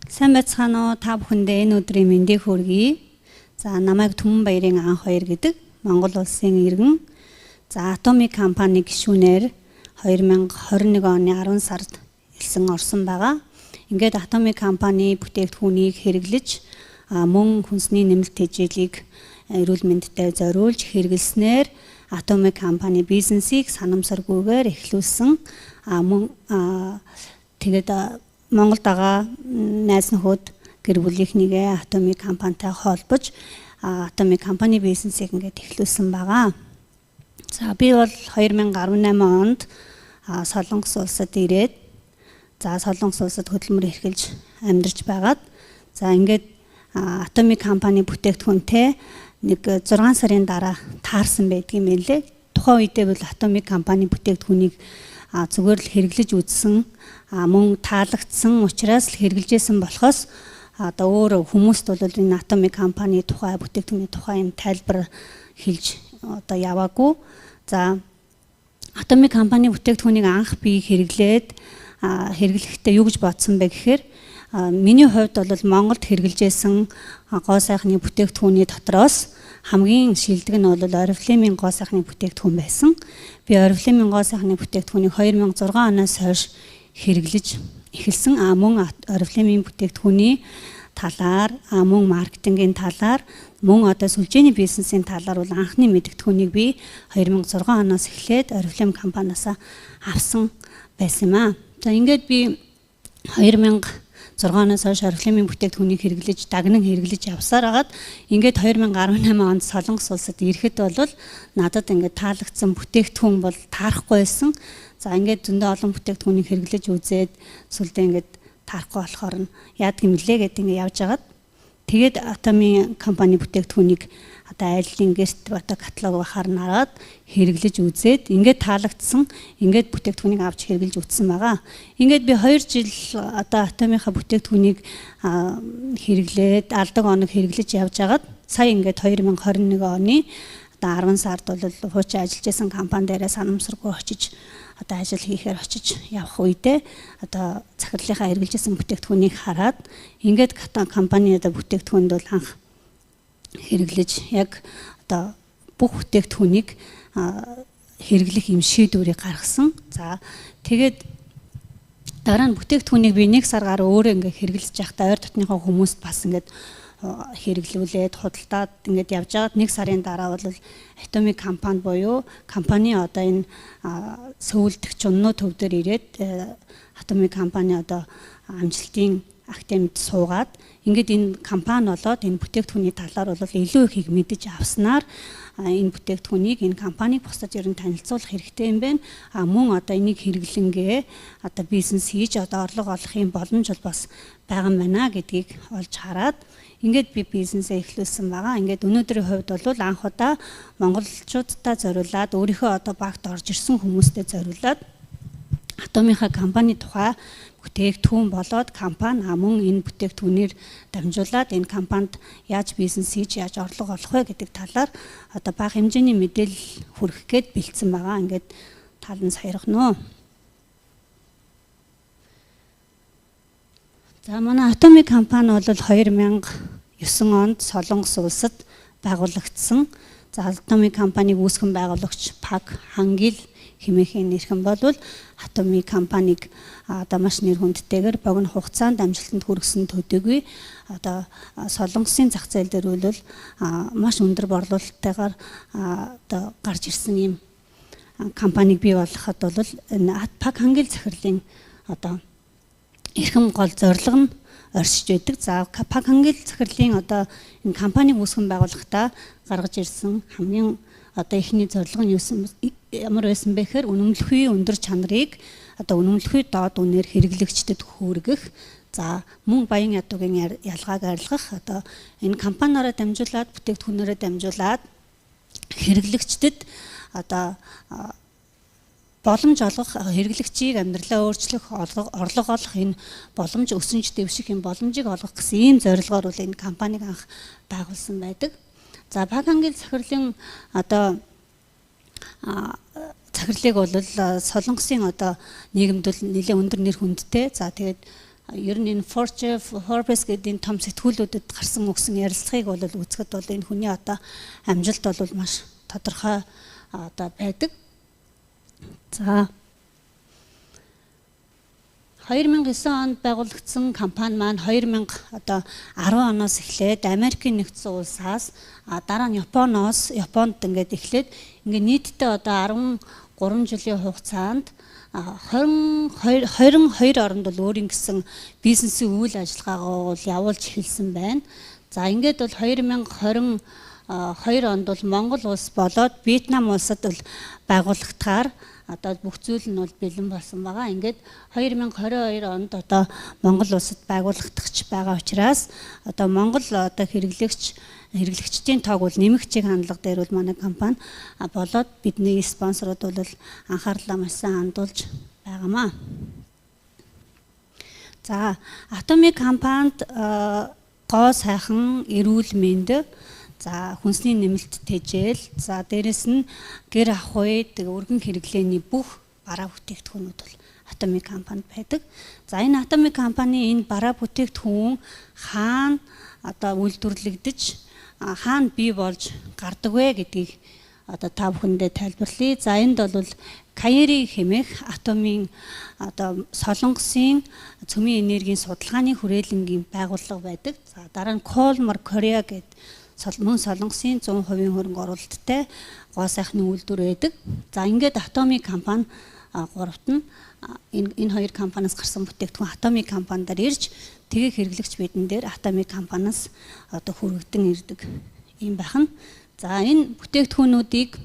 Сайн байцгаана уу та бүхэндээ энэ өдрийн мэндийг хүргэе. За намайг Түмэнбаярын ан 2 гэдэг Монгол улсын иргэн. За Атомик компани гишүүнээр 2021 оны 10 сард элсэн орсон байгаа. Ингээд Атомик компани бүтээгдэхүүнийг хэрэглэж мөн хүнсний нэмэлт тэжээлийг эрүүл мэндэд зориулж хэрэглэснээр Атомик компани бизнесийг санамсаргүйгээр эхлүүлсэн. Мөн тэгээд Монголд байгаа найз нөхөд гэр бүлийнхнийгээ Атомик компанитай холбож Атомик компани бизнесийг ингээд эхлүүлсэн байгаа. За би бол 2018 онд Солонгос улсад ирээд Солонгос улсад хөдөлмөр эрхэлж амьдарч байгаад ингээд Атомик компани бүтээгдэхүүнтэй нэг 6 сарын дараа таарсан байдгийм байлээ. Тухайн үедээ бол Атомик компани бүтээгдэхүүнийг зүгээр л хэрэглэж үзсэн мөн таалагдсан учраас л хэрэглэжсэн болохоос өөр хүмүүст бол энэ Атомик компани тухай бүтээгдэхүүний тухай юм тайлбар хэлж яваагүй. За Атомик компани бүтээгдэхүүнийг анх би хэрэглээд хэрэглэхдээ юу гэж бодсон бэ гэхээр миний хувьд бол Монголд хэрэглэжсэн гоо сайхны бүтээгдэхүүний дотроос хамгийн шилдэг нь бол Oriflame-ийн гоо сайхны бүтээгдэхүүн байсан. Би Oriflame-ийн гоо сайхны бүтээгдэхүүнийг 2006 оноос хойш хэрэглэж эхэлсэн. Мөн Oriflame-ийн бүтээгдэхүүний талаар, мөн маркетингийн талаар, мөн сүлжээний бизнесийн талаар бол анхны мэдгэдэгхүүнийг би 2006 оноос эхлээд Oriflame компаниас авсан байсан юм аа. За ингээд би 2006 оноос хойш Oriflame-ийн бүтээгдэхүүнийг хэрэглэж, дагнан хэрэглэж явсаар агаад ингээд 2018 онд Солонгос улсад ирэхэд бол надад ингээд таалагдсан бүтээгдэхүүн бол таарахгүй байсан. За ингээд зөндөө олон бүтээгдэхүүнийг хэрэглэж үзээд сүлдээ ингээд таарахгүй болохоор нь яадаг юм лээ гэдэг ингээд явж агаад тэгээд Атомик компани бүтээгдэхүүнийг айлын гэрт каталог бахаар нараад хэрэглэж үзээд ингээд таалагдсан ингээд бүтээгдэхүүнийг авч хэрэглэж үзсэн байгаа. Ингээд би 2 жил Атомикаа бүтээгдэхүүнийг хэрэглээд алдаг оног хэрэглэж явж агаад сая ингээд 2021 оны 10 сард бол хуучин ажиллаж байсан компани дээрээ санамсаргүй очиж ажил хийхээр очиж явах үедээ захирлынхаа хэрэглэжсэн бүтээгдэхүүнийг хараад ингээд компани бүтээгдэхүүнд бол анх хэрэглэж яг бүх бүтээгдэхүүнийг хэрэглэх юм шийдвэрийг гаргасан. За тэгээд дараа нь бүтээгдэхүүнийг би 1 сар гаруй өөрөө ингээд хэрэглэж явахдаа ойр дотныхоо хүмүүст бас ингээд хэрэглүүлээд худалдаад ингээд явж байгаад 1 сарын дараа бол Атомик компани буюу компани энэ сөүлдөгч өнөө төв дээр ирээд Атомик компани амжилтын актемд суугаад ингээд энэ компани болоод энэ бүтээгдэхүүний талаар бол илүү ихийг мэдэж авснаар энэ бүтээгдэхүүнийг энэ компаниг бусдад ер нь танилцуулах хэрэгтэй юм байна. Мөн энийг хэрэглэнгээ бизнес хийж орлого олох юм боломж бол бас байгаа юм байна гэдгийг олж хараад ингээд би бизнесээ эхлүүлсэн байгаа. Ингээд өнөөдрийн хувьд бол анх удаа монголчуудтай зориулаад өөрийнхөө багт орж ирсэн хүмүүстэй зориулаад Атомик компани тухай бүтээгдэхүүн болоод компани мөн энэ бүтээгдэхүүнээр дамжуулаад энэ компанид яаж бизнес хийж яаж орлого олох вэ гэдэг талаар бага хэмжээний мэдээлэл хүргэх гээд бэлдсэн байгаа. Ингээд талан саярхноо. За манай Атомик компани бол 2009 онд Солонгос улсад байгуулагдсан. За Атомик компаниг үүсгэн байгуулагч Пак Хангил хэмээхийн нэрхэн бол Атомик компаниг маш нэр хүндтэйгээр богино хугацаанд амжилтанд хүргэсэн төдийгүй Солонгосын зах зээл дээр бол маш өндөр борлуулалттайгаар гарч ирсэн юм компаниг бий болгоход бол энэ Пак Хангил захирлын эрхэм гол зорилго нь оршиж байдаг. За Пак Хангил захирлын энэ компаниг үүсгэн байгуулахдаа гаргаж ирсэн хамгийн эхний зорилго нь ямар байсан бэ гэхээр үнэмлэхүй өндөр чанарыг үнэмлэхүй доод үнээр хэрэглэгчдэд хүргэх. За мөн баян ядуугийн ялгааг арилгах энэ компаниараа дамжуулаад бүтээгдэхүүнээрээ дамжуулаад хэрэглэгчдэд боломж олгох хэрэглэгчийг амьдралаа өөрчлөх орлого олох энэ боломж өсөнж дэвших энэ боломжийг олгох гэсэн ийм зорилгоор бол энэ компаниг анх байгуулсан байдаг. За Пак Хангил захирлын захирлыг бол Солонгосын нийгэмд бол нэлээд өндөр нэр хүндтэй. За тэгээд ер нь энэ Forbes гэдэг том сэтгүүлүүдэд гарсан өгсөн ярилцлагыг бол үзэхэд бол энэ хүний одоо амжилт бол маш тодорхой одоо байдаг. За 2009 онд байгуулагдсан компани маань 2010 оноос эхлээд Америкийн нэгдсэн улсаас дараа нь Японд ингээд эхлээд ингээд нийтдээ одоо 13 жилийн хугацаанд 22 оронд бол өөрийн гэсэн бизнесийн үйл ажиллагаагаа бол явуулж эхэлсэн байна. За ингээд бол 2022 онд бол Монгол улс болоод Вьетнам улсад бол байгуулагдахаар одоо бүх зүйл нь бол бэлэн болсон байгаа. Ингээд 2022 онд одоо Монгол улсад байгуулагдах байгаа учраас одоо Монгол одоо хэрэглэгчдийн тоог бол нэмэгчийг хандлага дээр бол манай компани болоод бидний спонсорууд бол анхаарлаа маш сайн хандуулж байгаамаа. За Atomic компанид гоо сайхан эрүүл мэнд, за хүнсний нэмэлт тэжээл, за дээрэс нь гэр ахуй, өргөн хэрэглээний бүх бараа бүтээгдэхүүнүүд бол Atomic компанид байдаг. За энэ Atomic компани энэ бараа бүтээгдэхүүн хаана одоо үйлдвэрлэгдэж хаана бий болж гардаг вэ гэдгийг одоо та бүхэндээ тайлбарлая. За энд бол Кайери хэмээх Атомын одоо Солонгосын цөмийн энергийн судалгааны хүрээлэнгийн байгууллага байдаг. За дараа нь Колмар Кореа гэдэг мөн Солонгосын 100% хөрөнгө оруулалттай гоо сайхны үйлдвэр байдаг. За ингээд Atomic компани гуравт нь энэ хоёр компаниас гарсан бүтээгдэхүүн Atomic компанидаар ирж тэгээ хэрэглэгч бидэн дээр Atomic компаниас одоо хүрэгдэн ирдэг юм байна. За энэ бүтээгдэхүүнүүдийг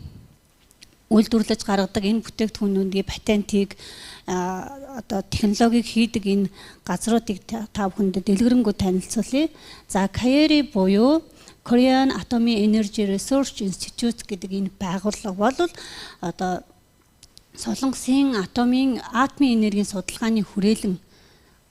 үйлдвэрлэж гаргадаг энэ бүтээгдэхүүнүүдийн патентийг одоо технологиг хийдэг энэ газруудыг та бүхэнд дэлгэрэнгүй танилцуулъя. За Кайери буюу Korean Atomic Energy Research Institute гэдэг энэ байгууллага бол одоо Солонгосын атомын энергийн судалгааны хүрээлэн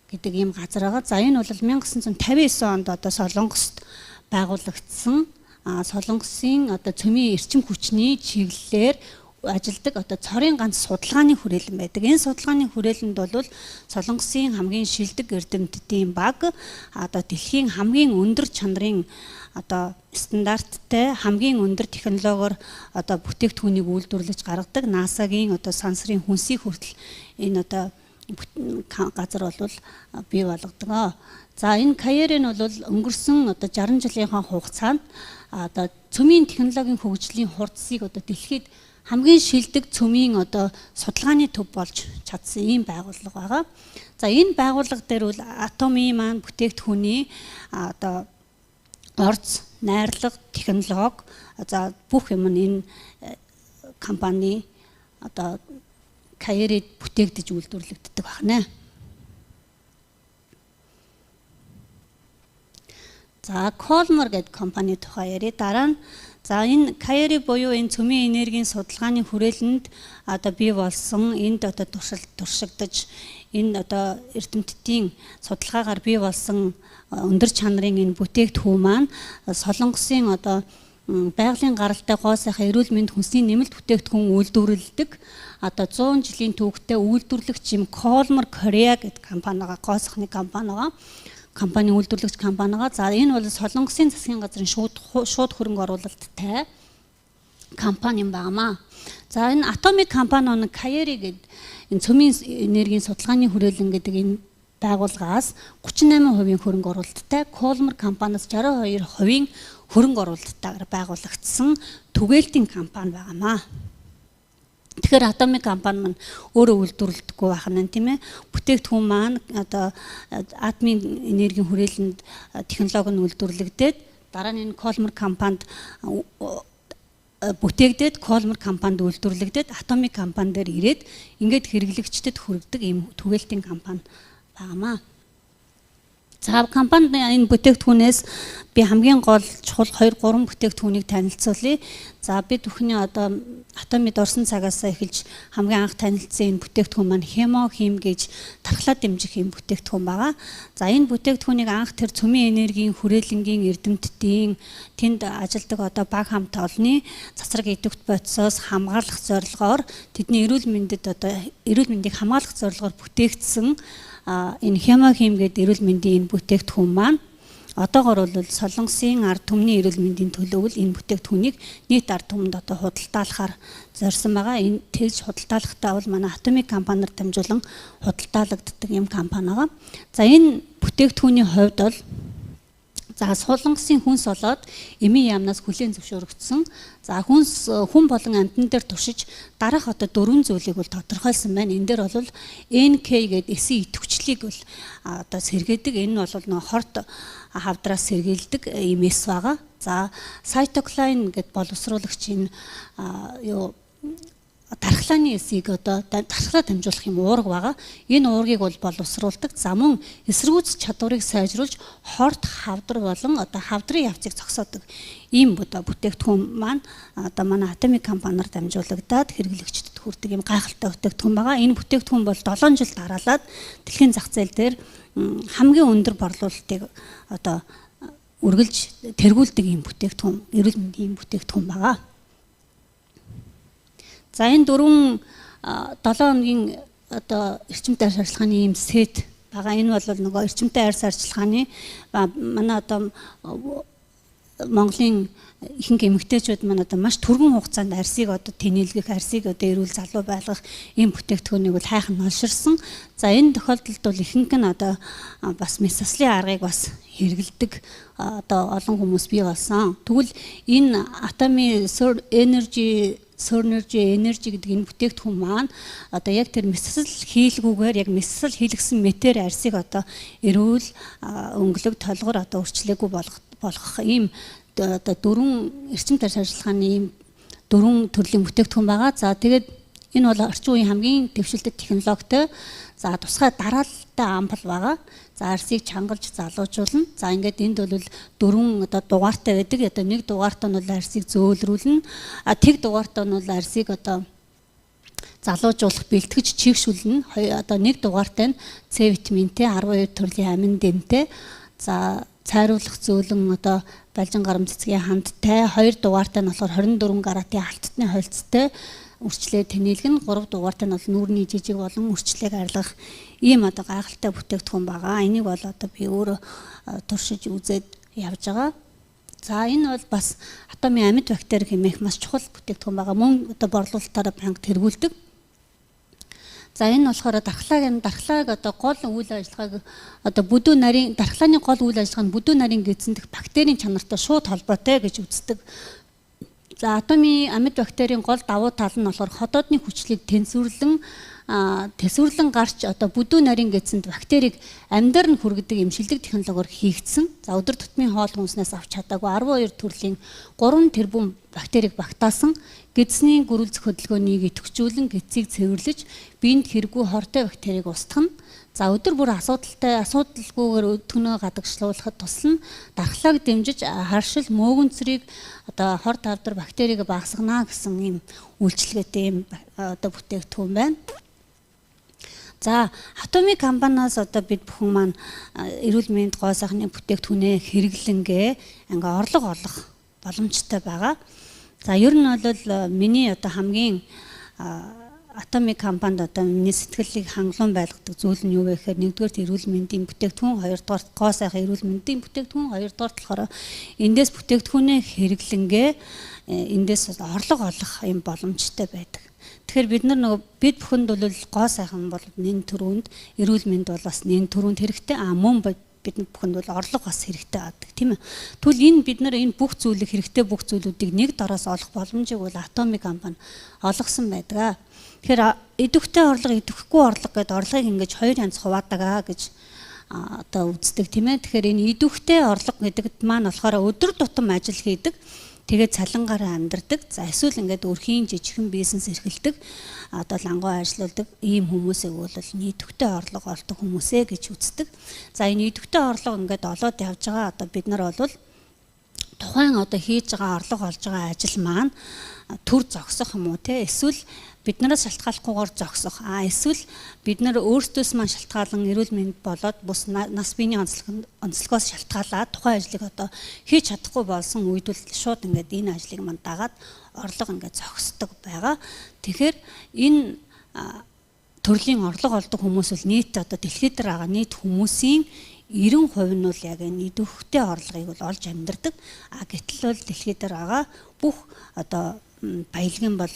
гэдэг ийм газар байгаа. За энэ бол 1959 онд одоо Солонгост байгуулагдсан Солонгосын одоо цөмийн эрчим хүчний чиглэлээр ажилдаг одоо цорын ганц судалгааны хүрээлэн байдаг. Энэ судалгааны хүрээлэнд бол Солонгосын хамгийн шилдэг эрдэмтдийн баг одоо дэлхийн хамгийн өндөр чанарын одоо стандарттай хамгийн өндөр технологиор одоо бүтээгдэхүүнийг үйлдвэрлэж гаргадаг NASA-гийн одоо сансрын хүнсийг хүртэл энэ одоо газар бол бий болгодог. За энэ Кайери нь бол өнгөрсөн одоо 60 жилийнхаа хугацаанд одоо цөмийн технологийн хөгжлийн хурдсыг одоо дэлхийд хамгийн шилдэг цөмийн одоо судалгааны төв болж чадсан ийм байгууллага байгаа. За энэ байгууллага дээр бол Atomy маань бүтээгдэхүүний одоо орц, найрлага, технологи за бүх юм нь энэ компани одоо Кайерид бүтээгдэж үйлдвэрлэгддэг байна. За Колмар гэдэг компани тухай ярив. Дараа нь за энэ Кайери буюу энэ цөмийн энергийн судалгааны хүрээлэнд одоо бий болсон энд одоо туршигдаж энэ одоо эрдэмтдийн судалгаагаар бий болсон өндөр чанарын энэ бүтээгдэхүүн маань Солонгосын одоо байгалийн гаралтай гоо сайхан эрүүл мэнд хүнсний нэмэлт бүтээгдэхүүн үйлдвэрлэдэг одоо 100 жилийн түүхтэй үйлдвэрлэгч юм Колмар Кореа гэдэг компанигаа гоо сайхны компани үйлдвэрлэгч компанигаа. За энэ бол Солонгосын засгийн газрын шууд хөрөнгө оруулалттай компани юм байнамаа. За энэ Atomic компани нэг Кайери гэдэг энэ цөмийн энергийн судалгааны хүрээлэн гэдэг энэ байгууллагаас 38% хөрөнгө оруулалттай, Колмар компаниас 62% хөрөнгө оруулалттайгаар байгуулагдсан түгээлтийн компани байнамаа. Тэгэхээр Atomic компани маань өөрөө үйлдвэрлэдэггүй байна тийм ээ. Бүтээгдэхүүн маань одоо атомын энергийн хүрээлэнд технологи нь үйлдвэрлэгдээд дараа нь энэ Колмар компанид бүтээгдээд Колмар компанид үйлдвэрлэгдээд Atomic компани дээр ирээд ингээд хэрэглэгчдэд хүргэдэг ийм түгээлтийн компани байнамаа. За компанид энэ бүтээгдэхүүнээс би хамгийн гол чухал 2-3 бүтээгдэхүүнийг танилцуулъя. За би бүхний одоо Atomy-д орсон цагаас эхэлж хамгийн анх танилцсан энэ бүтээгдэхүүн маань хем гэж тархлаа дэмжих юм бүтээгдэхүүн байгаа. За энэ бүтээгдэхүүнийг анх тэр цөмийн энергийн хүрээлэнгийн эрдэмтдийн тэнд ажилдаг одоо баг хамт олны цацраг идэвхт бодисоос хамгаалах зорилгоор тэдний эрүүл мэндийг хамгаалах зорилгоор бүтээгдсэн энэ хемохим гэдэг эрүүл мэндийн энэ бүтээгдэхүүн маань одоогор бол Солонгосын ард түмний эрүүл мэндийн төлөв энэ бүтээгдэхүүнийг нийт ард түмэнд одоо худалдаалахаар зорьсон байгаа. Энэ тэгж худалдаалахтаа бол манай Atomic компаниар дамжуулан худалдаалагддаг юм компани байгаа. За энэ бүтээгдэхүүний хувьд бол Солонгосын хүнс болоод эмийн яамнаас хүлээн зөвшөөрөгдсөн. За хүн болон амьтан дээр туршиж дараах одоо 4 зүйлийг бол тодорхойлсон байна. Энэ дээр бол NK гэдэг эсийн идэвхжлийг бол одоо сэргээдэг. Энэ нь бол нөгөө хорт хавдраас сэргийлдэг ийм эс байгаа. За cytokine гэдэг боловсруулагчийн дархлааны эсийг одоо дархлаа дамжуулах юм уурга байгаа. Энэ уургийг бол боловсруулдаг. За мөн эсэргүүцэх чадварыг сайжруулж хорт хавдар болон одоо хавдрын явцыг зогсоодог ийм бүтээгдэхүүн маань одоо манай Atomic компаниар дамжуулагдаад хэрэглэгчдэд хүрдэг юм гайхалтай бүтээгдэхүүн байгаа. Энэ бүтээгдэхүүн бол 7 жил дараалаад дэлхийн зах зээл дээр хамгийн өндөр борлуулалтыг одоо үргэлж тэргүүлдэг ийм бүтээгдэхүүн, эрүүл мэндийн бүтээгдэхүүн байгаа. За энэ 7 хоногийн одоо эрчимтэй арьс арчилгааны ийм сет байгаа. Энэ бол нөгөө эрчимтэй арьс арчилгааны манай одоо Монголын ихэнх эмэгтэйчүүд маань одоо маш түргэн хугацаанд арьсыг одоо тэнэлгэх, арьсыг одоо эрүүл залуу байлгах ийм бүтээгдэхүүнийг бол хайхан олширсан. За энэ тохиолдолд бол ихэнх нь одоо бас месослын аргыг бас хэрэгэлдэг одоо олон хүмүүс бий болсон. Тэгвэл энэ Atomic Synergy гэдэг энэ бүтээгдэхүүн маань одоо яг тэр мессэл хийлгүүгээр яг мессэл хийлгсэн метр арьсыг одоо эрүүл өнгөлөг толгор одоо өрчлөөгүй болгох ийм одоо 4 эрчимтэй арьс арчилгааны ийм 4 төрлийн бүтээгдэхүүн байгаа. За тэгээд энэ бол орчин үеийн хамгийн дэвшилтэт технологитой. За тусгай дараалалтай амбал байгаа. За арьсыг чангалж залуужуулна. За ингээд энд бол 4 одоо дугаартай байдаг. Одоо нэг дугаартай нь бол арьсыг зөөлрүүлнэ. Тэг дугаартай нь бол арьсыг одоо залуужуулах бэлтгэж чигшүүлнэ. Одоо нэг дугаартай нь С витаминтэй 12 төрлийн амин дэмтэй. За цайруулах зөөлөн одоо балжин гарам цэцгийн хандтай, 2 дугаартай нь болохоор 24 каратын алтны хольцтой үрчлээ тэнэлгэн, 3 дугаартай нь бол нүүрний жижиг болон үрчлээг арилгах ийм одоо гайхалтай бүтээгдэхүүн байгаа. Энийг бол одоо би өөрөө туршиж үзээд явж байгаа. За энэ бол бас Atomic амьд бактери хэмээх маш чухал бүтээгдэхүүн байгаа. Мөн одоо борлуулалтаараа банк тэргүүлдэг. За энэ болохоор дархлааг одоо гол үйл ажиллагааг одоо бүдүүн нарийн дархлааны гол үйл ажиллагаа нь бүдүүн нарийн гидсэндх бактерийн чанартай шууд холбоотой гэж үздэг. За Atomic амьд бактерийн гол давуу тал нь болохоор ходоодны хүчлийг тэсвэрлэн гарч одоо бүдүүн нарийн гидсэнд бактерийг амьдар нь хүргэдэг эмшилдэг технологиор хийгдсэн. За өдөр тутмын хоол хүнснээс авч чадаагүй 12 төрлийн 3 тэрбум бактерийг багтаасан гидсний гөрүүлзэх хөдөлгөөнийг идэвхжүүлэн гидсийг цэвэрлэж биед хэрэггүй хортой бактерийг устгах нь. За өдөр бүр асуудалгүйгээр өдгөнөө гадагшлуулахад туслана. Дархлааг дэмжиж харшил мөөгөнцрийг одоо хорт хавдар бактерийг багасгана гэсэн ийм үйлчилгээтэй ийм одоо бүтээгдэхүүн байна. За Atomic компаниас одоо бид бүхэн маань эрүүл мэнд гоо сайхны бүтээгдэхүүнээ хэрэглэнгээ ингээ орлого олох боломжтой байгаа. За ер нь бол миний одоо хамгийн Atomic компанид одоо миний сэтгэлийг хангалуун байлгадаг зүйл нь юу вэ гэхээр нэгдүгээр эрүүл мэндийн бүтээгдэхүүн, хоёрдугаар гоо сайхан эрүүл мэндийн бүтээгдэхүүн, хоёрдугаар болохоор эндээс бүтээгдэхүүнээ хэрэглэнгээ эндээс орлого олох юм боломжтой байдаг. Тэгэхээр бид бүхэнд бол гоо сайхан бол нэн төрөнд, эрүүл мэнд бол бас нэн төрөнд хэрэгтэй. Мөн бидний бүхэнд бол орлого бас хэрэгтэй байдаг, тийм ээ. Тэгвэл энэ бүх бүх зүйлүүдийг нэг дороос олох боломжийг бол Atomic компани олгосон байдаг. Тэгэхээр идэвхтэй орлого, идэвхгүй орлого гэдэг орлогыг ингэж хоёр янз хуваадаг гэж одоо үздэг, тийм ээ. Тэгэхээр энэ идэвхтэй орлого гэдэгт маань болохоор өдөр тутам ажил хийдэг. Тэгээд цалингаараа амьдардаг. За эсвэл ингээд өрхийн жижигхэн бизнес эрхэлдэг. Одоо лангуу ажилладаг ийм хүмүүсийг бол нийтвхтэй орлого олдог хүмүүсээ гэж үздэг. За энэ нийтвхтэй орлого ингээд олоод явж байгаа одоо бид нар бол тухайн одоо хийж байгаа орлого олж байгаа ажил маань төр зогсох юм уу те эсвэл биднээс шалтгааллахгүйгээр зогсох. Эсвэл бид нар өөрсдөөс маань шалтгаалan эрүүл мэнд болоод бус нас биений онцлогоос шалтгаалаад тухайн ажлыг одоо хийж чадахгүй болсон үед бол шууд ингээд энэ ажлыг маань дагаад орлого ингээд зогсдог байгаа. Тэгэхээр энэ төрлийн орлого олдог хүмүүс бол нийт одоо дэлхийд дээр байгаа нийт хүмүүсийн 90% нь бол яг энэ идэвхтэй орлогыг бол олж амьдардаг. Гэтэл бол дэлхийд дээр байгаа бүх одоо баялагын бол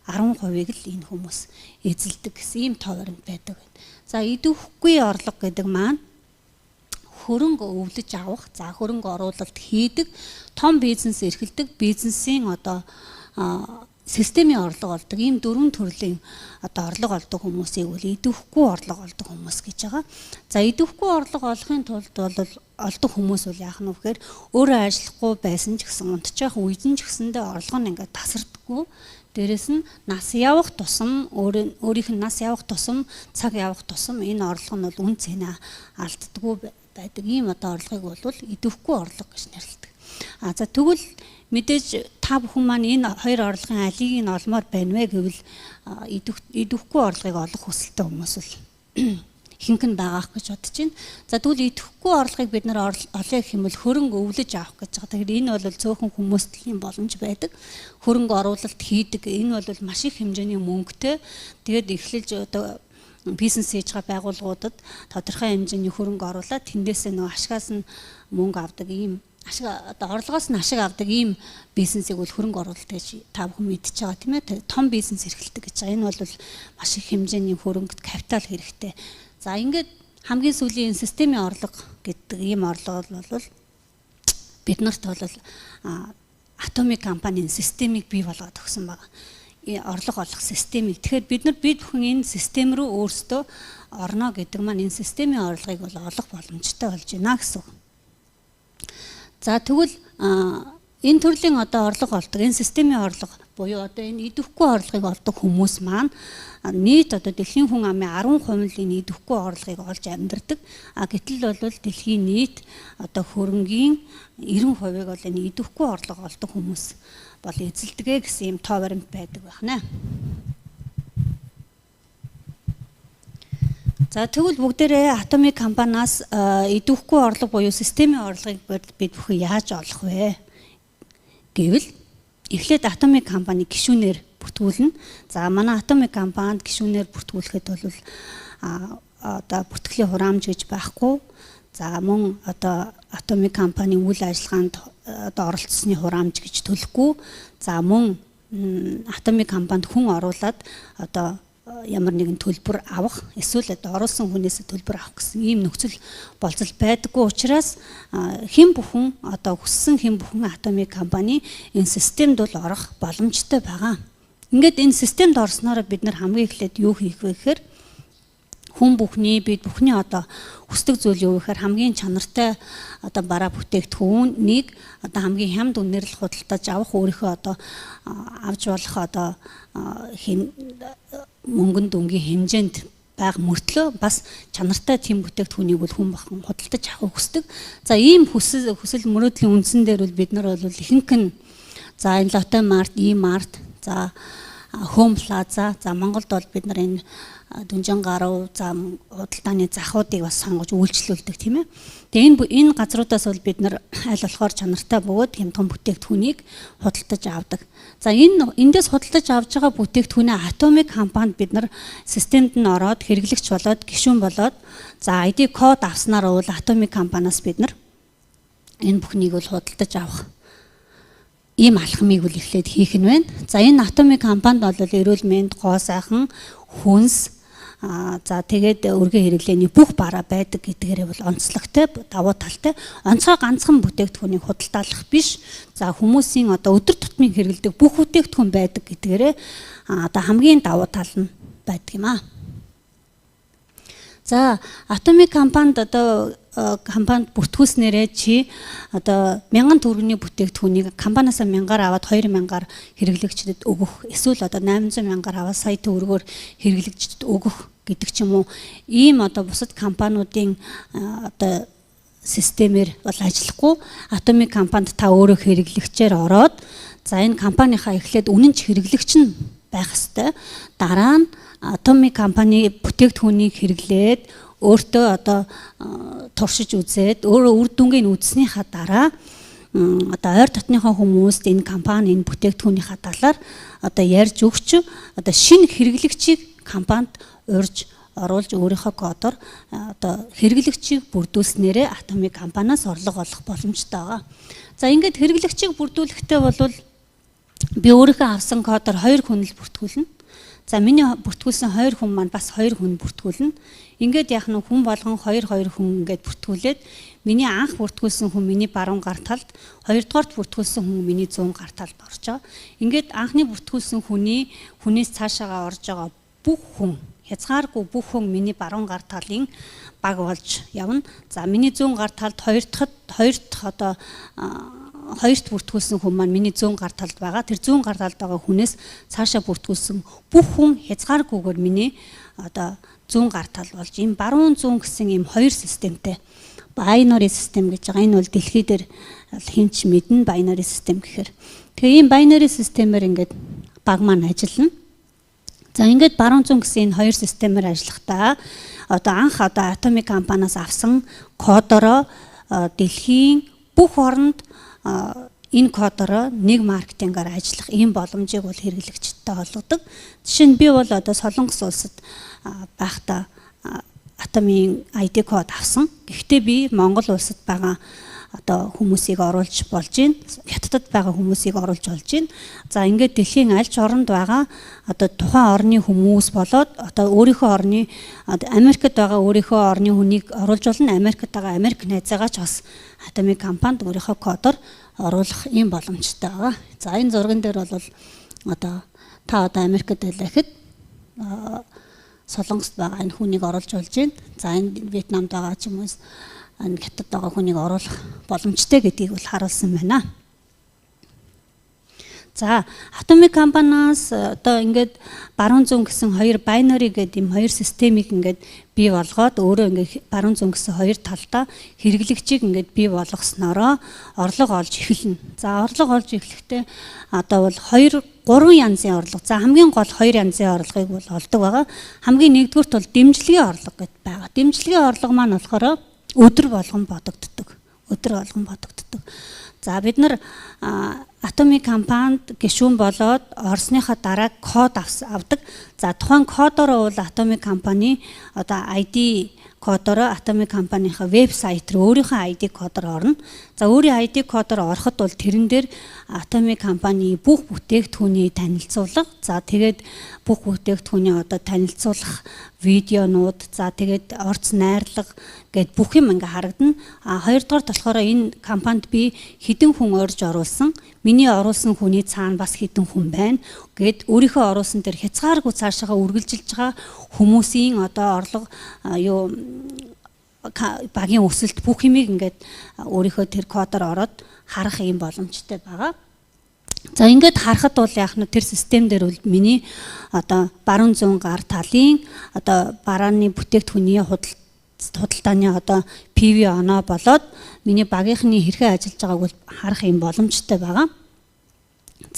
10%-ийг л энэ хүмүүс эзэлдэг гэсэн ийм тоо баримт байдаг байна. За идэвхгүй орлого гэдэг маань хөрөнгө өвлөж авах, за хөрөнгө оруулалт хийдэг, том бизнес эрхэлдэг, бизнесийн одоо системийн орлого олдог, ийм дөрвөн төрлийн одоо орлого олдог хүмүүсийг бол идэвхгүй орлого олдог хүмүүс гэж байгаа. За идэвхгүй орлого олохын тулд бол олдог хүмүүс бол яах нь вэ гэхээр өөрөө ажиллахгүй байсан ч гэсэн унтчих үед нь ч гэсэндээ орлого нь ингээд тасардаггүй. Дээрэс нь нас явах тусам өөрийнх нь нас явах тусам, цаг явах тусам энэ орлого нь бол үн цэнэ алддаггүй байдаг. Ийм одоо орлогыг бол идэвхгүй орлого гэж нэрлэдэг. За тэгвэл мэдээж та бүхэн маань энэ хоёр орлогын алийг нь олмоор байна вэ гэвэл идэвхгүй орлогыг олох хүсэлтэй хүмүүс бол хинхэн байгаах гэж бодож байна. За тэгвэл идэвхгүй орлогыг бид нар олё гэх юм бол хөрөнгө өвлөж авах гэж байгаа. Тэгэхээр энэ бол цөөхөн хүмүүст юм боломж байдаг. Хөрөнгө оруулалт хийдэг. Энэ бол маш их хэмжээний мөнгөтэй. Тэгээд эхлэж одоо бизнес хийж байгаа байгууллагуудад тодорхой хэмжээний хөрөнгө оруулаад тэндээсээ нөгөө ашигаас нь мөнгө авдаг ийм ашиг одоо орлогоос нь ашиг авдаг ийм бизнесийг бол хөрөнгө оруулалт гэж та бүхэн мэдчихэж байгаа тийм ээ. Том бизнес эрхэлдэг гэж байгаа. Энэ бол маш их хэмжээний хөрөнгөд капитал хэрэгтэй. За ингээд хамгийн сүүлийн системийн орлого гэдэг ийм орлого бол биднэрт бол атомик компанийн системийг бий болгоод өгсөн байна. Орлого олох системийг. Тэгэхээр бид бүхэн энэ систем рүү өөрсдөө орно гэдэг маань энэ системийн орлогыг бол олох боломжтой болж байна гэсэн. За тэгвэл энэ төрлийн одоо орлого олдог, энэ системийн орлого буюу одоо энэ идэвхгүй орлогыг олдог хүмүүс маань нийт одоо дэлхийн хүн амын 10% нь идэвхгүй орлогыг олж амьдардаг. Гэтэл бол дэлхийн нийт одоо хөрөнгийн 90%-ыг бол энэ идэвхгүй орлого олдог хүмүүс бол эзэлдэг гэсэн юм тоо баримт байдаг байна. За тэгвэл бүгдээрээ атомик компаниас идэвхгүй орлого буюу системийн орлогыг бид бүхэн яаж олох вэ гэвэл эхлээд атомик компани гишүүнээр бүртгүүлнэ. За манай атомик компанид гишүүнээр бүртгүүлэхэд бол одоо бүртгэлийн хураамж гэж байхгүй. За мөн одоо атомик компанийн үйл ажиллагаанд одоо оролцсны хураамж гэж төлөхгүй. За мөн атомик компанид хүн оруулаад одоо ямар нэгэн төлбөр авах эсвэл оруулсан хүнээс төлбөр авах гэсэн ийм нөхцөл болцол байдаггүй учраас хэн бүхэн одоо хүссэн хэн бүхэн атомик компани энэ системд бол орох боломжтой байгаа. Ингээд энэ системд орсноор бид нар хамгийн эхлээд юу хийх вэ гэхээр бид бүхний одоо хүсдэг зүйл юу гэхээр хамгийн чанартай одоо бараа бүтээгдэхүүнийг одоо хамгийн хямд үнээр л худалдаж авах өөрийнхөө одоо авч болох одоо мөнгөн дүнгийн хэмжээнд байг мөртлөө бас чанартай тийм бүтээгдэхүүнийг бол хүн бахан худалдаж авах хүсдэг. За ийм хүсэл мөрөөдлийн үндсэн дээр бол бид нар бол ихэнх нь за энэ Lotte Mart, E-Mart, за Home Plaza, за Монголд бол бид нар энэ Дүнжин гаруй за худалдааны захуудыг бас сонгож үйлчлүүлдэг тийм ээ. Тэгээ энэ газруудаас бол бид нар аль болохоор чанартай бөгөөд юм том бүтээгдэхүүнийг худалдаж авдаг. За эндээс худалдаж авж байгаа бүтээгдэхүүнээ атомик компанид бид нар системд нь ороод хэрэглэгч болоод гишүүн болоод за ID код авснаар бол атомик компаниас бид нар энэ бүхнийг бол худалдаж авах ийм алхмыг бол эхлээд хийх нь байна. За энэ атомик компанид бол эрүүл мэнд, гоо сайхан, хүнс за тэгээд өргөн хэрэглээний бүх бараа байдаг гэдгээрээ бол онцлогтой давуу талтай. Онцгой ганцхан бүтээгдэхүүнийг худалдаалах биш. За хүмүүсийн одоо өдөр тутмын хэрэглэдэг бүх бүтээгдэхүүн байдаг гэдгээрээ одоо хамгийн давуу тал нь байдаг юм аа. За атомик компанид одоо компанид бүртгүүлснээрээ чи одоо 1000 төгрөгийн бүтээгдэхүүнийг компаниасаа 1000-аар аваад 2000-аар хэрэглэгчдэд өгөх эсвэл одоо 800,000-аар аваад сая төгрөгөөр хэрэглэгчдэд өгөх гэдэг ч юм уу ийм одоо бусад компаниудын одоо системээр бол ажиллахгүй атомик компанид та өөрөө хэрэглэгчээр ороод за энэ компанийнхаа эхлээд үнэнч хэрэглэгч нь байх ёстой. Дараа нь атомик компани бүтээгдэхүүнийг хэрэглээд өөртөө одоо туршиж үзээд өөрөө үр дүнгийн үзснийхаа дараа одоо ойр дотныхоо хүмүүст энэ компани энэ бүтээгдэхүүнийхаа талаар одоо ярьж өгч одоо шинэ хэрэглэгчийг компанид урьж оруулж өөрийнхөө кодоор одоо хэрэглэгчийг бүрдүүлснээрээ Atomic компаниас орлого олох боломжтой байгаа. За ингээд хэрэглэгчийг бүрдүүлэхдээ бол би өөрийнхөө авсан кодоор 2 хүн л бүртгүүлнэ. За миний бүртгүүлсэн 2 хүн маань бас 2 хүн бүртгүүлнэ. Ингээд яах нь хүн болгон 2 хүн ингээд бүртгүүлээд миний анх бүртгүүлсэн хүн миний баруун гар талд, хоёрдугаарт бүртгүүлсэн хүн миний зүүн гар талд орж байгаа. Ингээд анхны бүртгүүлсэн хүнээс цаашаагаа орж байгаа бүх хүн хязгааргүй бүх хүн миний баруун гар талын баг болж явна. За миний зүүн гар талд хоёрт бүртгүүлсэн хүн маань миний зүүн гар талд байгаа. Тэр зүүн гар талд байгаа хүнээс цаашаа бүртгүүлсэн бүх хүн хязгааргүйгээр миний одоо зүүн гар тал болж ийм баруун зүүн гэсэн ийм хоёр системтэй binary систем гэж байгаа. Энэ бол дэлхий дээр хинч мэднэ binary систем гэхээр. Тэгээ ийм binary системээр ингээд баг маань ажиллана. За ингээд баруун зүүн гэсэн энэ хоёр системээр ажиллахдаа одоо анх Atomic компаниас авсан кодороо дэлхийн бүх оронд энэ кодороо нэг маркетингаар ажиллах ийм боломжийг бол хэрэглэгчтэй олгодог. Жишээ нь би бол одоо Солонгос улсад байхдаа Atomic ID код авсан. Гэхдээ би Монгол улсад байгаа одоо хүмүүсийг оруулж болж байна. Хятадд байгаа хүмүүсийг оруулж болж байна. За ингээд дэлхийн аль ч оронд байгаа одоо тухайн орны хүмүүс болоод одоо өөрийнхөө орны Америкт байгаа өөрийнхөө орны хүнийг оруулж болно. Америкт байгаа Америк найзаагаа ч бас Atomic компанид өөрийнхөө кодоор оруулах ийм боломжтой байгаа. За энэ зурган дээр бол одоо та одоо Америкт байлахад Солонгост байгаа энэ хүнийг оруулж болж байна. За энэ Вьетнамд байгаа ч юм уу энэ хятад байгаа хүнийг оруулах боломжтой гэдгийг бол харуулсан байна. За Atomic компаниас одоо ингээд баруун зүүн гэсэн хоёр binary гэдэг ийм хоёр системийг ингээд бий болгоод өөрөө ингээд баруун зүүн гэсэн хоёр талдаа хэрэглэгчийг ингээд бий болгоснороо орлого олж эхэлнэ. За орлого олж эхлэхдээ одоо бол 3 янзын орлого. За хамгийн гол 2 янзын орлогыг бол олдог байгаа. Хамгийн нэгдүгürt бол дэмжлэгийн орлого гэдэг байгаа. Дэмжлэгийн орлого маань болохоор өдөр болгон бодогддог. За бид нар Atomic компанид гишүүн болоод орсныхаа дараа код авдаг. За тухайн кодороо бол Atomic компани одоо ID кодороо Atomic компанийхаа вебсайт руу өөрийнхөө ID кодоор орно. За өөрийн ID кодоор ороход бол тэрэн дээр Atomic компани бүх бүтээгдэхүүний танилцуулга, за тэгээд бүх бүтээгдэхүүний одоо танилцуулах видеонууд, за тэгээд орц найрлага гэд бүх юм ингээ харагдана. Хоёрдугаар болохоор энэ компанид би хэдэн хүн орж оруулсан, миний оруулсан хүний цаана бас хэдэн хүн байна гэд өөрийнхөө оруулсан дээр хязгааргүй цаашаага үргэлжилж байгаа хүмүүсийн одоо орлого багийн өсөлт бүх юмыг ингээд өөрийнхөө тэр кодоор ороод харах юм боломжтой байгаа. За ингээд харахад бол яах нь тэр систем дээр бол миний одоо баруун зүүн гар талын одоо барааны бүтээгдэхүүний худалдааны одоо PV оноо болоод миний багийнхны хэрхэн ажиллаж байгааг бол харах юм боломжтой байгаа.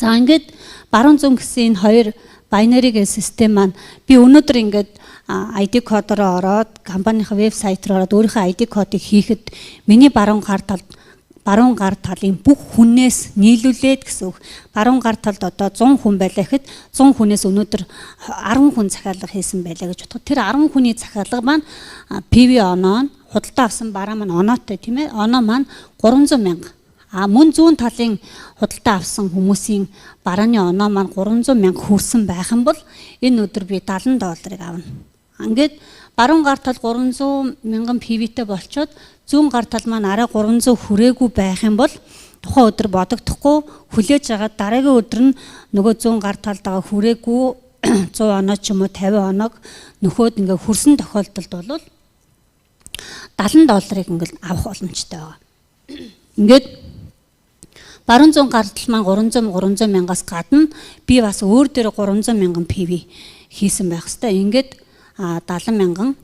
За ингээд баруун зүүн гэсэн энэ хоёр binary систем маань би өнөөдөр ингээд ID кодороо ороод компанийн вебсайт руу ороод өөрийнхөө ID кодыг хийхэд миний баруун гар талын бүх хүнээс нийлүүлээд гэсэн үг. Баруун гар талд одоо 100 хүн байлаа гэхэд 100 хүнээс өнөөдөр 10 хүн захиалга хийсэн байлаа гэж бодоход тэр 10 хүний захиалга маань PV оноо худалдаа авсан бараа маань оноотой тийм ээ. Оноо маань 300 мянга. Мөн зүүн талын худалдаа авсан хүмүүсийн барааны оноо маань 300 мянга хүрсэн байх юм бол энэ өдөр би $70 авна. Ингээд баруун гар тал 300 мянган PV-тэй болчоод зүүн гар тал маань арай 300 хүрээгүй байх юм бол тухайн өдөр бодогдохгүй хүлээж агаад дараагийн өдөр нь нөгөө зүүн гар талд байгаа хүрээгүй 100 оноо ч юм уу 50 оноог нөхөөд ингээ хүрсэн тохиолдолд бол $70 ингээл авах боломжтой байгаа. Ингээд баруун зүүн гар тал маань 300 мянгаас гадна би бас өөр дээр 300 мянган PV хийсэн байх хэвээр. Ингээд $70 мянган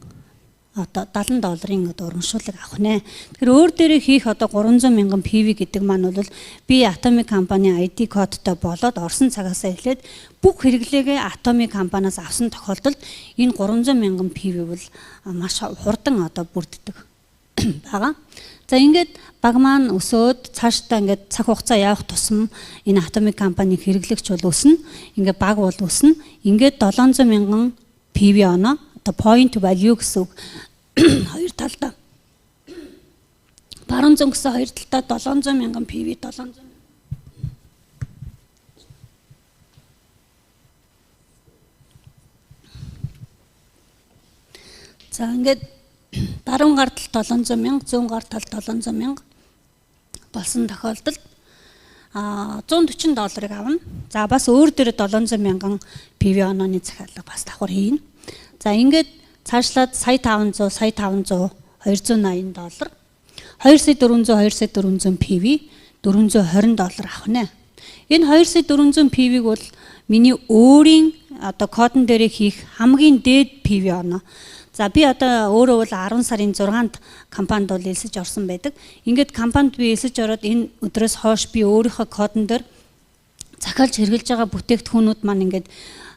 одоо $70 урамшууллыг авах нэ. Тэгэхээр өөр дээрээ хийх одоо 300 мянган PV гэдэг маань бол би Atomic компани ID кодтой болоод орсон цагаас эхлээд бүх хэрэглээгээ Atomic компаниас авсан тохиолдолд энэ 300 мянган PV бол маш хурдан одоо бүрддэг байгаа. За ингээд баг маань өсөөд цаашдаа ингээд цаг хугацаа явах тусам энэ Atomic компани хэрэглэгч бол өснө. Ингээд баг бол өснө. Ингээд 700 мянган PV оноо одоо point value гэсэн үг. Хоёр талдаа баруун зүүн гэсэн хоёр талдаа 700 мянган PV 700. За ингээд баруун гар тал 700 мянга, зүүн гар тал 700 мянга болсон тохиолдолд $140 авна. За бас өөр дөр 700 мянган PV онооны захиалга бас давхар хийн. За ингээд цаашлаад сая 500, сая 500, $280, 2,400, 2,400 PV $420 авна. Энэ 2,400 PV-г бол миний өөрийн одоо кодон дээр хийх хамгийн дээд PV оноо. За би одоо өөрөө бол 10 сарын 6-нд компанид бол элсэж орсон байдаг. Ингээд компанид би элсэж ороод энэ өдрөөс хойш би өөрийнхөө кодон дээр захиалж хэрэгжилж байгаа бүтээгдэхүүнүүд маань ингээд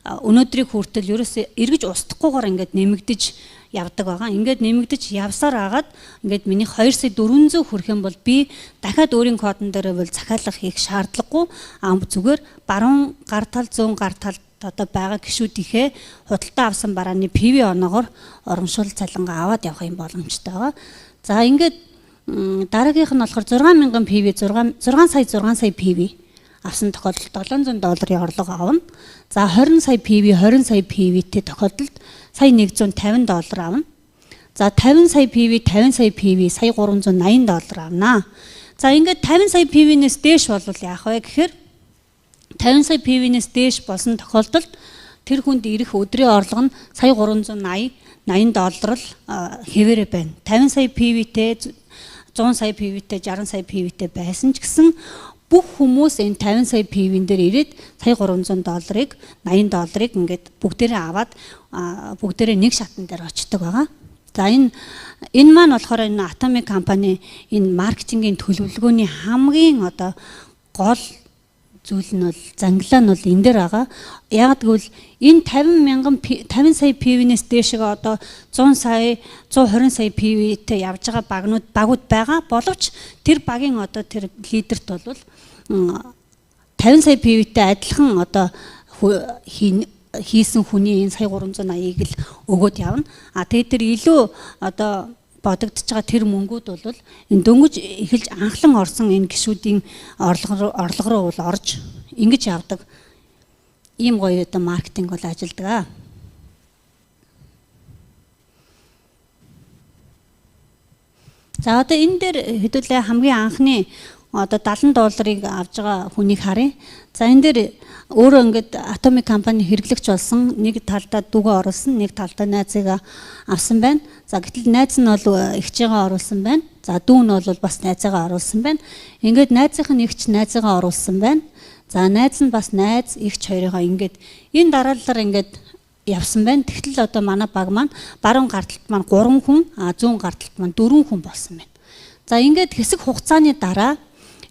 өнөөдрийг хүртэл ерөөсөө эргэж устдахгүйгээр ингээд нэмэгдэж явдаг байгаа. Ингээд нэмэгдэж явсаар агаад ингээд миний 2,400 хүрэх юм бол би дахиад өөрийн кодон дээр бол захиалга хийх шаардлагагүй. Зүгээр баруун гар тал, зүүн гар тал одоо байгаа гишүүдийнхээ худалдаа авсан барааны PV оноогоор оромшуул цалингаа аваад явах юм боломжтой байгаа. За ингээд дараагийнх нь болохоор 6,000 PV 6 сая PV авсан тохиолдолд $700 орлого авна. За 20 сая PV 20 сая PV-тэй тохиолдолд сая $150 авна. За 50 сая PV 50 сая PV сая $380 авна. За ингээд 50 сая PV-нээс дээш болвол яах вэ гэхээр 50 сая PV-нээс дээш болсон тохиолдолд тэр хүнд ирэх өдрийн орлого нь сая $380 л хэвээрээ байна. 50 сая PV-тэй 100 сая PV-тэй 60 сая PV-тэй байсан ч гэсэн бүх хүмүүс энэ 50 сая PV-н дээр ирээд сая $300-ыг $80-ыг ингээд бүгдээрээ аваад бүгдээрээ нэг шатн дээр очдог байгаа. За энэ маань болохоор энэ Atomic компани энэ маркетингийн төлөвлөгөөний хамгийн одоо гол зүйл нь бол зангилаа нь бол энэ дээр байгаа. Яг гэвэл энэ 50 сая PV-нээс дээшгээ одоо 100 сая 120 сая PV-тэй явж байгаа багууд байгаа. Боловч тэр багийн одоо тэр лидерт бол 50 сая PV-тэй адилхан одоо хийсэн хүний энэ сая 380-ыг л өгөөд явна. Тэгээд тэр илүү одоо бодогдож байгаа тэр мөнгүүд бол энэ дөнгөж эхэлж анхлан орсон энэ гишүүдийн орлого руу бол орж ингэж явдаг. Ийм гоё одоо маркетинг бол ажилдаг. За одоо энэ дээр хэдүүлээ хамгийн анхны одоо $70 авж байгаа хүнийг харъя. За энэ дээр өөрөө ингээд Atomic компани хэрэглэгч болсон, нэг талдаа дүүгээ оруулсан, нэг талдаа найзыгаа авсан байна. За гэтэл найз нь бол эгчээгээ оруулсан байна. За дүү нь бол бас найзыгаа оруулсан байна. Ингээд найзынх нь эгч найзыгаа оруулсан байна. За найз нь бас найз эгч хоёрыгаа ингээд энэ дараалалаар ингээд явсан байна. Тэгтэл одоо манай баг маань баруун гар талд маань 3 хүн, зүүн гар талд маань 4 хүн болсон байна. За ингээд хэсэг хугацааны дараа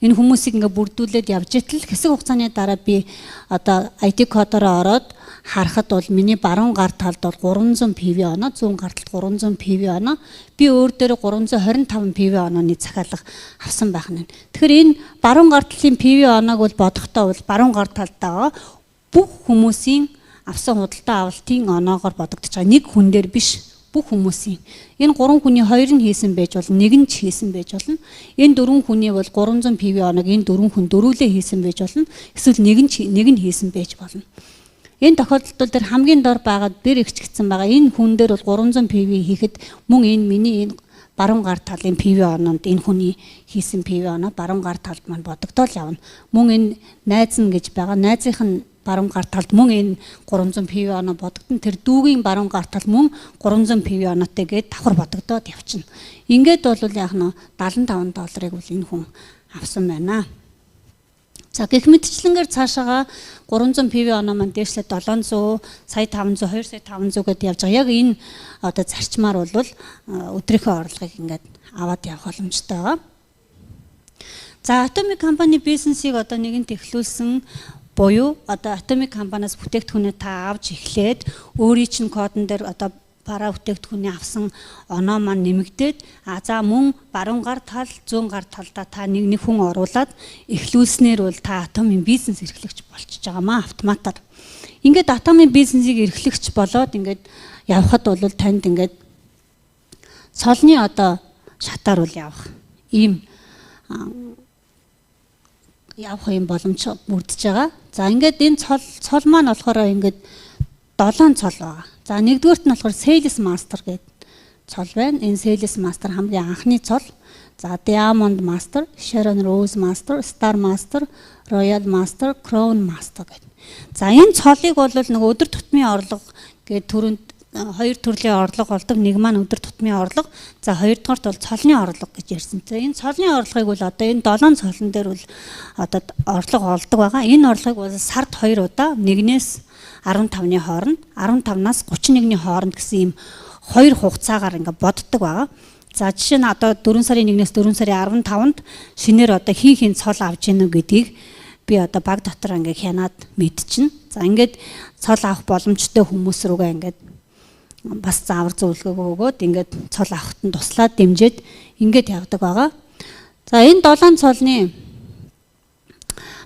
энэ хүмүүсийг ингээ бүрдүүлээд явж итэл хэсэг хугацааны дараа би одоо ID кодороо ороод харахад бол миний баруун гар талд бол 300 PV оноо, зүүн гар талд 300 PV оноо, би өөр дээр 325 PV онооны захиалга авсан байх нь. Тэгэхээр энэ баруун гар талын PV оноог бол бодохдоо бол баруун гар талдаа бүх хүмүүсийн авсан худалдаа авалтын оноогоор бодогдож байгаа. Нэг хүн дээр биш. Бүх хүмүүсийн энэ 3 хүний 2 нь хийсэн байж болно, 1 нь ч хийсэн байж болно. Энэ 4 хүний бол 300 PV оног энэ 4 хүн дөрвөлээ хийсэн байж болно. Эсвэл нэг нь хийсэн байж болно. Энэ тохиолдолд дээр хамгийн дор байгаад бэр ихчгдсэн байгаа энэ хүн дээр бол 300 PV хийхэд мөн энэ миний энэ баруун гар талын PV оноонд энэ хүний хийсэн PV оноо баруун гар талд маань бодогдол явна. Мөн энэ найз нь гэж байгаа найзынх нь баруун гар талд мөн энэ 300 PV оноо бодогдсон. Тэр дүүгийн баруун гар тал мөн 300 PV оноотой гээд давхар бодогдоод явчихна. Ингээд бол яг нь $75 бол энэ хүн авсан байна. За гэх мэтчлэнгээр цаашаага 300 PV оноо маань дээшлээ 700, сая 500, 2 сая 500 гэдээ явж байгаа. Яг энэ одоо зарчмаар бол өдрийнхөө орлогыг ингээд аваад явах боломжтой байгаа. За Atomic компани бизнесийг одоо нэгэнт эхлүүлсэн буюу одоо Atomic компаниас бүтээгдэхүүнээ та авч эхлээд өөрийн чинь кодон дээр одоо para бүтээгдэхүүний авсан оноо маань нэмэгдээд за мөн баруун гар тал зүүн гар талдаа та нэг хүн оруулаад эхлүүлснээр бол та Atomic бизнес эрхлэгч болчихж байгаамаа автоматар. ингээд атомын бизнесийг эрхлэгч болоод ингээд явхад бол танд ингээд цолны одоо шатаар бол явах ийм явах юм боломж бүрдэж байгаа. За ингээд энэ цол маань болохоор ингээд 7 цол байгаа. За нэгдүгээрт нь болохоор Sales Master гэдэг цол байна. Энэ Sales Master хамгийн анхны цол. За Diamond Master, Sharon Rose Master, Star Master, Royal Master, Crown Master гэдэг. За энэ цолыг бол нэг өдөр тутмын орлого гэдэг түрүүнд 2 төрлийн орлого болдог. Нэг маань өдөр тутмын орлого. За хоёрдугаарт бол цолны орлого гэж ярьсан. За энэ цолны орлогыг бол одоо энэ 7 цолн дээр бол одоо орлого олдог байгаа. Энэ орлогыг бол сард 2 удаа 1-ээс 15-ны хооронд, 15-наас 31-ний хооронд гэсэн ийм 2 хугацаагаар ингээ боддог байгаа. За жишээ нь одоо 4 сарын 1-ээс 4 сарын 15-нд шинээр одоо хин цол авч ийнө гэдгийг би одоо баг дотор ингээ хянаад мэдчихнэ. За ингээд цол авах боломжтой хүмүүс рүүгээ ингээд бас заавар зөвлөгөө өгөөд ингээд цол авахт нь туслаад дэмжиж ингээд явдаг байгаа. За энэ 7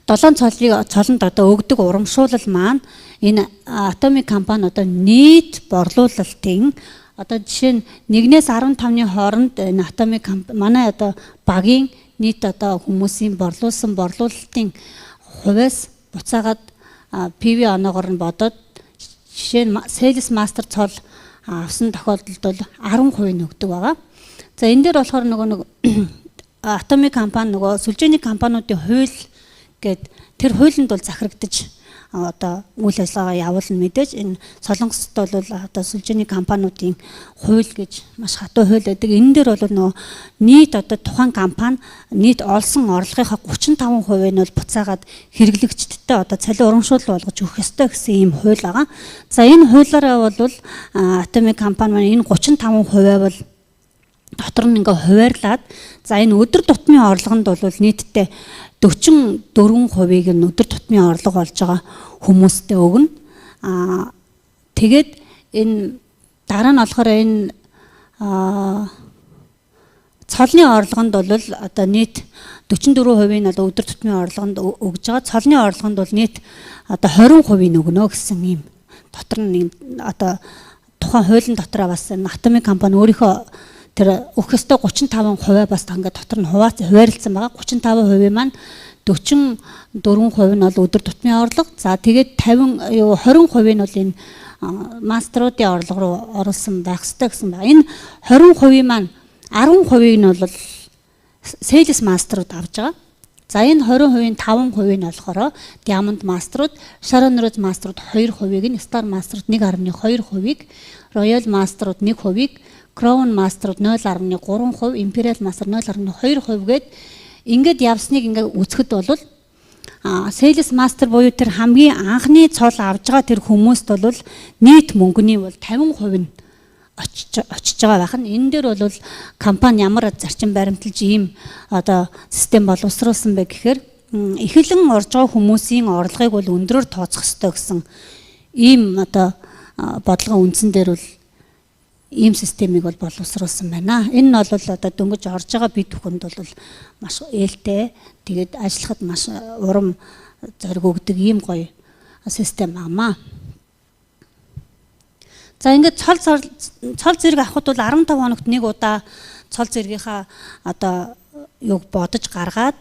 цолыг одоо өгдөг урамшуулал маань энэ Atomic компани одоо нийт борлуулалтын одоо жишээ нь 1-ээс 15-ны хооронд энэ Atomic компани манай одоо багийн нийт одоо хүмүүсийн борлуулсан борлуулалтын хувьас буцаагаад PV оноогоор нь бодоод жишээ нь Sales Master цол авсан тохиолдолд бол 10% нөгдөг байгаа. За энэ дээр болохоор нөгөө Atomic компани нөгөө сүлжээний компаниудын хууль гээд тэр хуулинд бол захирагдаж одоо үйл ажиллагаа явуулна мэдээж энэ Солонгост бол одоо сүлжээний компаниудын хууль гэж маш хатуу хууль байдаг. Энэ дээр бол нөгөө нийт одоо тухайн компани нийт олсон орлогынхаа 35% нь бол буцаагаад хэрэглэгчдтэй одоо цалин урамшуул болгож өгөх ёстой гэсэн ийм хууль байгаа. За энэ хуулиараа бол Atomic компани маань энэ 35% бол дотор нь ингээ хуваарлаад за энэ өдөр тутмын орлогонд бол нийтдээ 44%-ийг нь өдөр тутмын орлого олж байгаа хүмүүстээ өгнө. Тэгээд энэ дараа нь болохоор энэ цолны орлогонд бол одоо нийт 44%-ийг нь одоо өдөр тутмын орлогонд өгж байгаа. Цолны орлогонд бол нийт одоо 20%-ийг өгнө гэсэн юм. Дотор нь одоо тухайн хуулийн дотроо бас Atomic компани өөрийнхөө тэр өгөх ёстой 35% бас ингээд дотор нь хуваарлцсан байгаа. 35% маань 44% нь бол өдөр тутмын орлого. За тэгээд 20% нь бол энэ мастеруудын орлого руу оруулсан байх ёстой гэсэн байна. Энэ 20% маань 10%-ийг нь бол Sales Master-ууд авж байгаа. За энэ 20%-ийн 5%-ийг нь болохоор Diamond Master-ууд, Sharon Rose Master-ууд 2%-ийг нь, Star Master-ууд 1.2%-ийг, Royal Master-ууд 1%-ийг, Crown Master-ууд 0.3%, Imperial Master 0.2% гээд ингээд явсныг ингээд үзэхэд бол Sales Master буюу тэр хамгийн анхны цол авж байгаа тэр хүмүүст бол нийт мөнгөний бол 50% нь очиж байгаа байх нь. Энэ дээр бол компани ямар зарчим баримталж ийм одоо систем боловсруулсан бэ гэхээр эхлэн орж байгаа хүмүүсийн орлогыг бол өндрөөр тооцох ёстой гэсэн ийм одоо бодлогын үндсэн дээр бол ийм системийг бол боловсруулсан байна. Энэ нь бол одоо дөнгөж орж байгаа бид бүхэнд бол маш ээлтэй. Тэгээд ажиллахад маш урам зориг өгдөг ийм гоё систем аамаа. За ингээд цол зэрэг авахд бол 15 хоногт нэг удаа цол зэргийнхаа одоо юг бодож гаргаад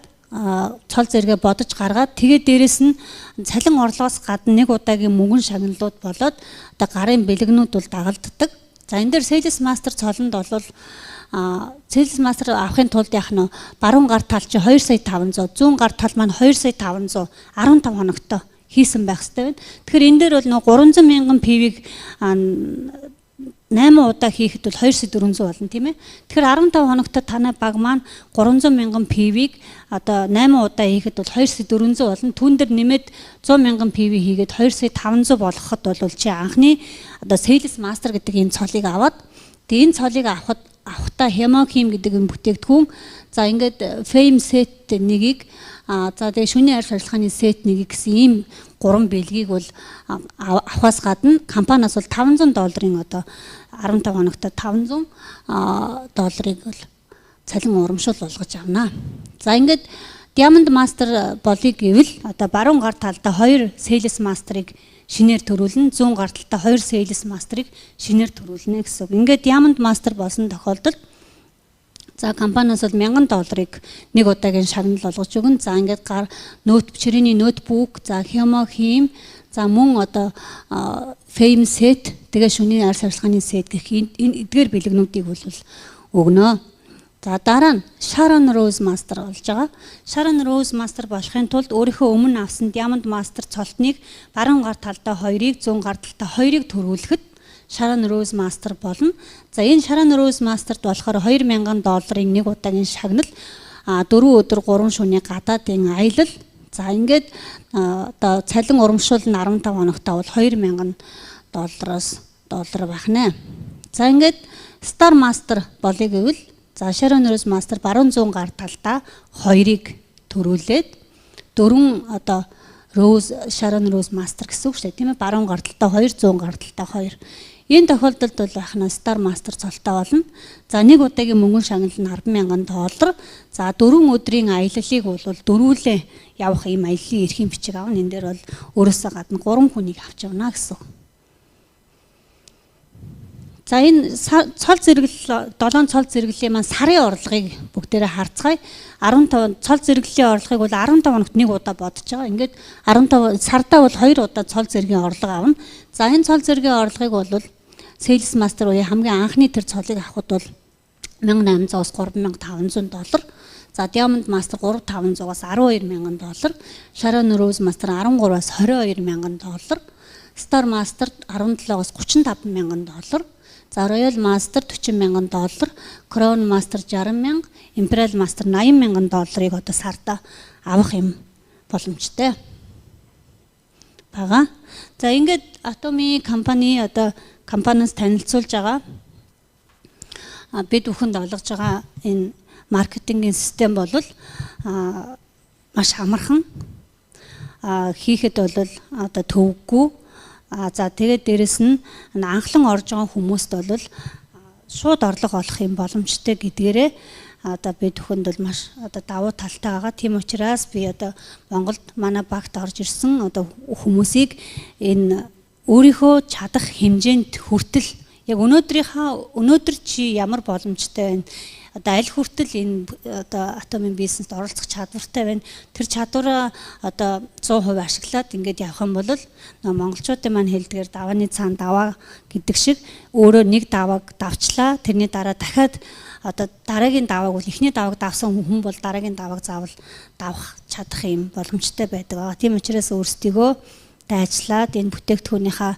цол зэрэгээ бодож гаргаад тэгээд дээрэс нь цалин орлогоос гадна нэг удаагийн мөнгөн шагналууд болоод одоо гарын бэлгэнүүд бол дагалддаг. За энэ дээр Sales Master цолонд бол Sales Master авахын тулд яах нь баруун гар тал чи 2,500,000, зүүн гар тал маань 2,500,000 15 хоногтой хийсэн байх хэрэгтэй байна. Тэгэхээр энэ дээр бол нөгөө 300,000 PV-г 8 удаа хийхэд бол 2,400 болно тийм ээ. Тэгэхээр 15 хоногтой танай баг маань 300,000 PV-г одоо 8 удаа хийхэд бол 2,400 болно. Түүн дээр нэмээд 100,000 PV хийгээд 2,500 болгоход бол чи анхны одоо Sales Master гэдэг энэ цолыг аваад тэгээ энэ цолыг авахтаа Hemochem гэдэг энэ бүтээгдэхүүн за ингээд Fame Set нэгийг за тэгээ шөнийн арь шарилгааны set нэгийг гэсэн ийм 3 бэлгийг бол авахаас гадна компаниас бол $500 одоо 15 хоногт $500 бол цалин урамшуул болгож авнаа. За ингээд Diamond Master болыг гэвэл одоо баруун гар талдаа 2 Sales Master-ыг шинээр төрүүлнэ, зүүн гар талдаа 2 Sales Master-ыг шинээр төрүүлнэ гэсэн үг. Ингээд Diamond Master болсон тохиолдолд за компаниас бол $1000-ыг нэг удаагийн шагнал олгож өгнө. За ингээд чирээний ноутбук, за хим, за мөн одоо Fame set, тэгээ шөнийн арь сарилгааны set гэх энэ эдгээр бэлгнүүдийг бол өгнө. За дараа нь Sharon Rose Master болж байгаа. Sharon Rose Master болохын тулд өөрийнхөө өмнө авсан Diamond Master цолтныг баруун гар талдаа 2-ыг, зүүн гар талдаа 2-ыг төрүүлэхэд Sharon Rose Master болно. За энэ Sharon Rose Master-д болохоор $2000 нэг удаагийн шагнал, 4 өдөр 3 шөнийн гадаадын аялал. За ингээд одоо цалин урамшуул нь 15 хоногтаа бол $2000-оос доллар байх нэ. За ингээд Star Master болыг гэвэл за Sharon Rose Master баруун зүүн гар талдаа 2-ыг төрүүлээд 4 одоо Sharon Rose Master гэсэн үг шүү дээ, тийм ээ. Баруун гар талдаа 2, зүүн гар талдаа 2. Энэ тохиолдолд бол ахна Star Master цолтой болно. За нэг удаагийн мөнгөн шагнал нь $10,000. За 4 өдрийн аяллыг бол дөрвөлээ явах юм аяллаа эрхийн бичиг авна. Энэ дээр бол өөрөөсөө гадна 3 хүнийг авч явна гэсэн. За энэ цол зэрэглэл 7 цол зэрэглэлийн маань сарын орлогыг бүгдээрээ харцгаая. 15 цол зэрэглэлийн орлогыг бол 15 хоногт нэг удаа бодож байгаа. Ингээд 15 сардаа бол 2 удаа цол зэргийн орлого авна. За энэ цол зэргийн орлогыг бол Sales Master үе хамгийн анхны тэр цолыг авахд бол $1800-аас $3500. За Diamond Master $3500-аас $12000. Sharon Rose Master $13-аас $22000. Star Master $17-аас $35000. За Royal Master $40,000, Crown Master $60,000, Imperial Master $80,000-ыг одоо сарда авах юм боломжтой байгаа. За ингээд Atomy компани одоо компаниас танилцуулж байгаа бид бүхэнд олгож байгаа энэ маркетингийн систем бол маш амархан хийхэд бол одоо төвөггүй. За тэгээд дээрэс нь анхлан орж байгаа хүмүүст бол шууд орлого олох юм боломжтой гэдгээрээ одоо бид бүхэнд бол маш одоо давуу талтай байгаа. Тийм учраас би одоо Монголд манай багт орж ирсэн одоо хүмүүсийг энэ өөрийнхөө чадах хэмжээнд хүртэл яг өнөөдөр чи ямар боломжтой байна? Одоо аль хүртэл энэ одоо Atomy бизнест оролцох чадвартай байна. Тэр чадвараа одоо 100% ашиглаад ингээд явах юм бол монголчуудын маань хэлдгээр давааны цаана даваа гэдэг шиг өөрөө нэг давааг давчлаа. Тэрний дараа дахиад одоо дараагийн давааг бол эхний давааг давсан хүн бол дараагийн давааг заавал давах чадах юм боломжтой байдаг. Тийм учраас өөрсдийгөө дайчлаад энэ бүтээгдэхүүнийхээ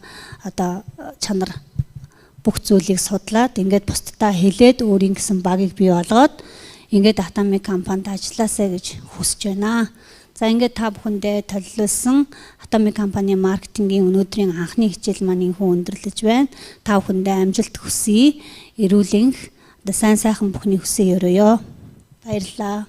одоо чанар бүх зүйлийг судлаад ингээд бусдаа хэлээд өөрийн гэсэн багийг бий болгоод ингээд Atomy компанид ажилласаа гэж хүсэж байна. За ингээд та бүхэндээ төлөвлөсөн Atomy компани маркетингийн өнөөдрийн анхны хичээл маань инхүү өндөрлөж байна. Та бүхэндээ амжилт хүсье. Эрүүл энх, сайн сайхан бүхний хүсье өрөөё. Баярлалаа.